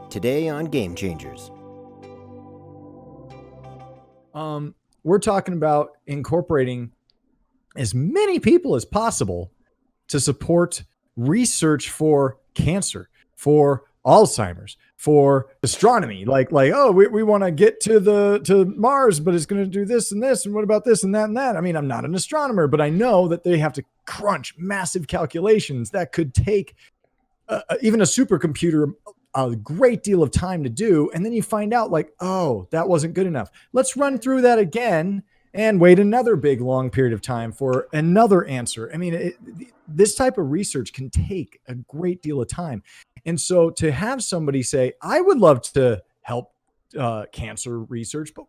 Today on Game Changers. We're talking about incorporating as many people as possible to support research for cancer, for Alzheimer's, for astronomy. Oh, we want to get to Mars, but it's going to do this and this, and what about this and that and that? I mean, I'm not an astronomer, but I know that they have to crunch massive calculations that could take even a supercomputer a great deal of time to do. And then you find out oh, that wasn't good enough. Let's run through that again and wait another big long period of time for another answer. I mean, this type of research can take a great deal of time. And so to have somebody say, I would love to help cancer research, but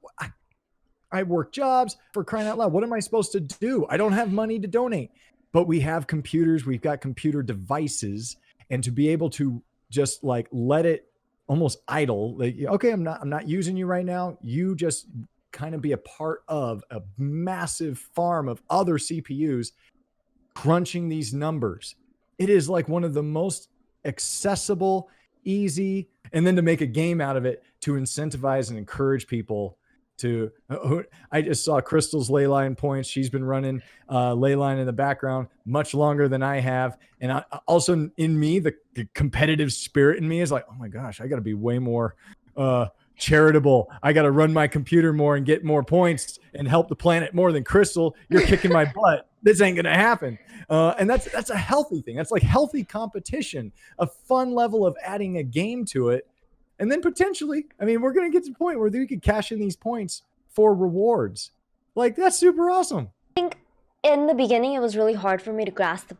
I work jobs, for crying out loud. What am I supposed to do? I don't have money to donate, but we have computers, we've got computer devices, and to be able to just let it almost idle, okay, I'm not using you right now. You just kind of be a part of a massive farm of other CPUs crunching these numbers. It is like one of the most accessible, easy, and then to make a game out of it to incentivize and encourage people to. I just saw Crystal's Leyline points. She's been running Leyline in the background much longer than I have. And also in me, the competitive spirit in me is like, oh my gosh, I got to be way more charitable. I got to run my computer more and get more points and help the planet more than Crystal. You're kicking my butt. This ain't going to happen. And that's a healthy thing. That's like healthy competition, a fun level of adding a game to it. And then potentially, I mean, we're going to get to the point where we could cash in these points for rewards. That's super awesome. I think in the beginning it was really hard for me to grasp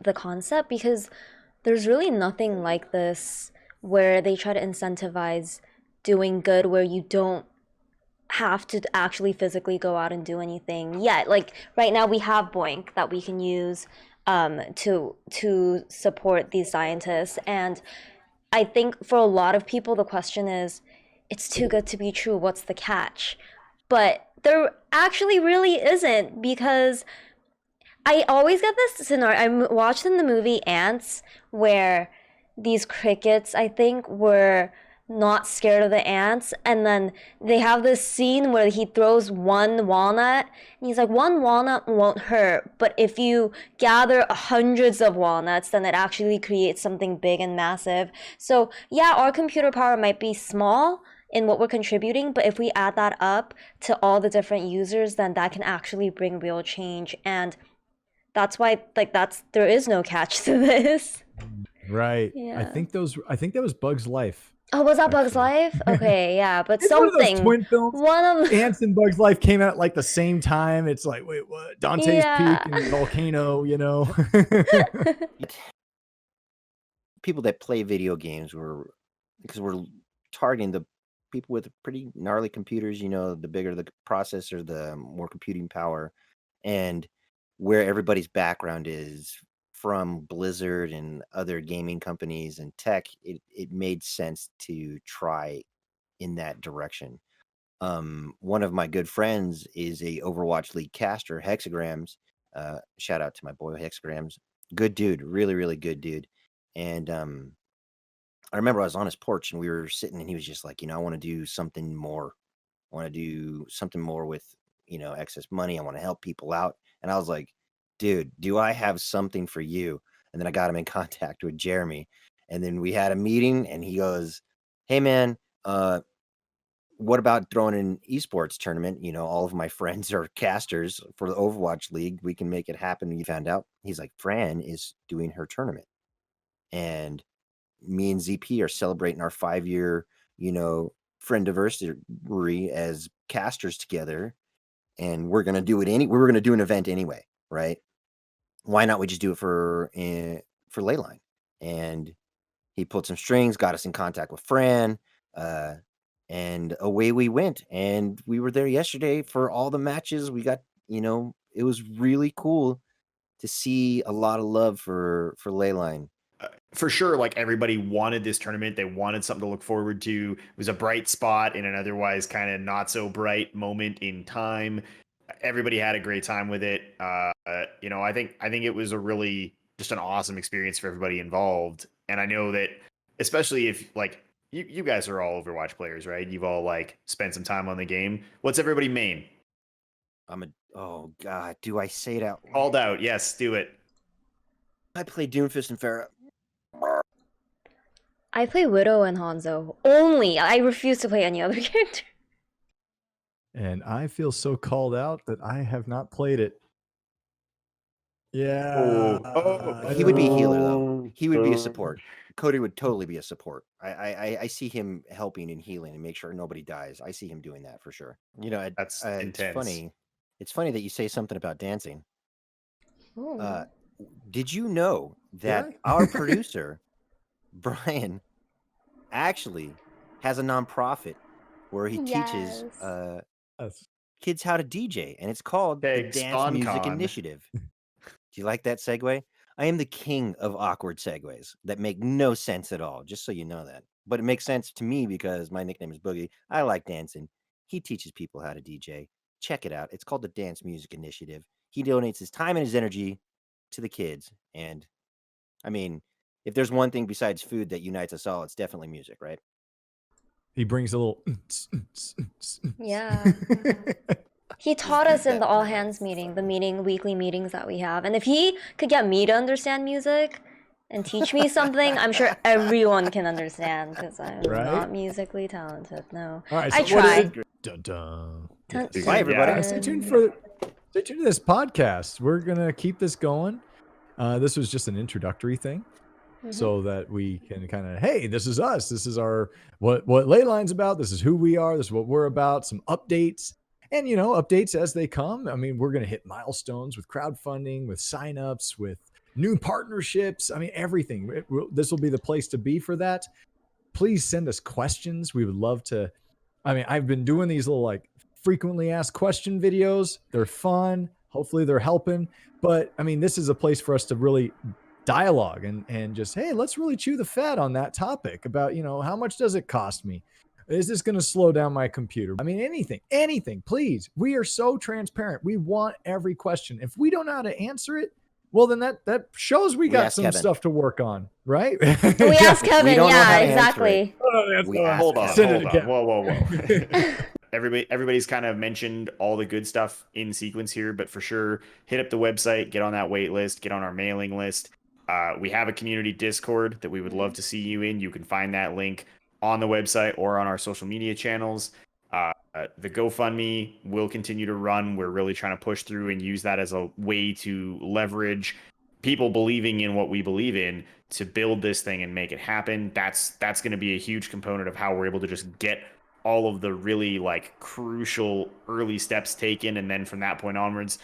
the concept because there's really nothing like this where they try to incentivize doing good where you don't have to actually physically go out and do anything yet. Like right now we have Boink that we can use to support these scientists, and I think for a lot of people the question is, it's too good to be true, what's the catch? But there actually really isn't, because I always get this scenario. I watched in the movie Ants where these crickets, I think, were not scared of the ants, and then they have this scene where he throws one walnut and he's like, one walnut won't hurt, but if you gather hundreds of walnuts then it actually creates something big and massive. So yeah, our computer power might be small in what we're contributing, but if we add that up to all the different users, then that can actually bring real change. And that's why there is no catch to this. Right. Yeah. I think that was Bug's Life. Oh, was that Bug's Life? Okay, yeah, but it's something. One of those twin films. One of Ants and Bug's Life came out at the same time. It's like, wait, what? Dante's Peak and Volcano, People that play video games because we're targeting the people with pretty gnarly computers. The bigger the processor, the more computing power, and where everybody's background is from Blizzard and other gaming companies and tech, it made sense to try in that direction. One of my good friends is a Overwatch League caster, Hexagrams. Shout out to my boy Hexagrams. Good dude, really, really good dude. And I remember I was on his porch and we were sitting and he was just like, I want to do something more. I want to do something more with, excess money. I want to help people out. And I was like, dude, do I have something for you? And then I got him in contact with Jeremy. And then we had a meeting and he goes, hey man, what about throwing an esports tournament? All of my friends are casters for the Overwatch League. We can make it happen. And you found out, he's like, Fran is doing her tournament. And me and ZP are celebrating our 5-year, friendiversary as casters together. And we're going to do it we were going to do an event anyway, right? Why not we just do it for Leyline? And he pulled some strings, got us in contact with Fran, and away we went. And we were there yesterday for all the matches. We got, it was really cool to see a lot of love for Leyline. For sure, everybody wanted this tournament. They wanted something to look forward to. It was a bright spot in an otherwise kind of not so bright moment in time. Everybody had a great time with it. I think it was a really just an awesome experience for everybody involved. And I know that especially if like you guys are all Overwatch players, right? You've all like spent some time on the game. What's everybody main? Oh god, do I say it out? Called out. Yes, do it. I play Doomfist and Pharah. I play Widow and Hanzo only. I refuse to play any other character. And I feel so called out that I have not played it. Yeah. He would be a healer though. He would be a support. Cody would totally be a support. I see him helping and healing and make sure nobody dies. I see him doing that for sure. That's it's intense. funny. It's funny that you say something about dancing. Ooh. Did you know that our producer Brian actually has a nonprofit where he teaches kids how to DJ, and it's called the Dance Music Initiative. Do you like that segue? I am the king of awkward segues that make no sense at all, just so you know that. But it makes sense to me because my nickname is Boogie. I like dancing. He teaches people how to DJ. Check it out. It's called the Dance Music Initiative. He donates his time and his energy to the kids. And I mean, if there's one thing besides food that unites us all, it's definitely music, right? He brings a little. Yeah. He taught us in the all hands meeting, the weekly meetings that we have. And if he could get me to understand music and teach me something, I'm sure everyone can understand because I'm not musically talented. No. All right, I tried. Dun, dun. Bye, everybody. Yeah, stay tuned to this podcast. We're gonna keep this going. This was just an introductory thing. So that we can kind of, hey, this is us. This is our what Leyline's about. This is who we are. This is what we're about. Some updates. And, updates as they come. I mean, we're going to hit milestones with crowdfunding, with signups, with new partnerships. I mean, everything. This will be the place to be for that. Please send us questions. We would love to. I mean, I've been doing these little frequently asked question videos. They're fun. Hopefully they're helping. But I mean, this is a place for us to really dialogue and just, hey, let's really chew the fat on that topic about, how much does it cost me? Is this going to slow down my computer? I mean, anything, please. We are so transparent. We want every question. If we don't know how to answer it, well, then that shows we got some stuff to work on, right? We asked Kevin. Yeah, exactly. Hold on. Whoa. Everybody's kind of mentioned all the good stuff in sequence here, but for sure, hit up the website, get on that wait list, get on our mailing list. We have a community Discord that we would love to see you in. You can find that link on the website or on our social media channels. The GoFundMe will continue to run. We're really trying to push through and use that as a way to leverage people believing in what we believe in to build this thing and make it happen. That's going to be a huge component of how we're able to just get all of the really crucial early steps taken, and then from that point onwards,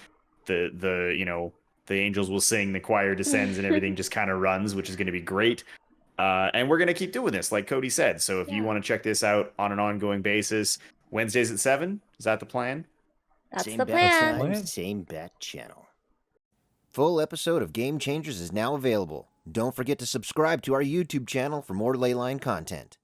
the angels will sing, the choir descends, and everything just kind of runs, which is going to be great. And we're going to keep doing this, like Cody said. So if you want to check this out on an ongoing basis, Wednesdays at 7, is that the plan? That's same the plan. Time, same bat channel. Full episode of Game Changers is now available. Don't forget to subscribe to our YouTube channel for more Leyline content.